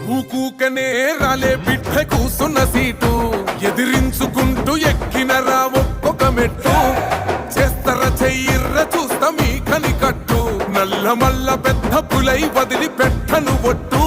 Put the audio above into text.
ఊకూకనే రాలే బిడ్డ కూసున్న సీటు ఎదిరించుకుంటూ ఎక్కినరా ఒక్కొక్క మెట్టు చేస్తర చెయ్యిర్ర చూస్తా మీ కనికట్టు నల్ల మల్ల పెద్ద పులై వదిలి పెట్టను ఒట్టు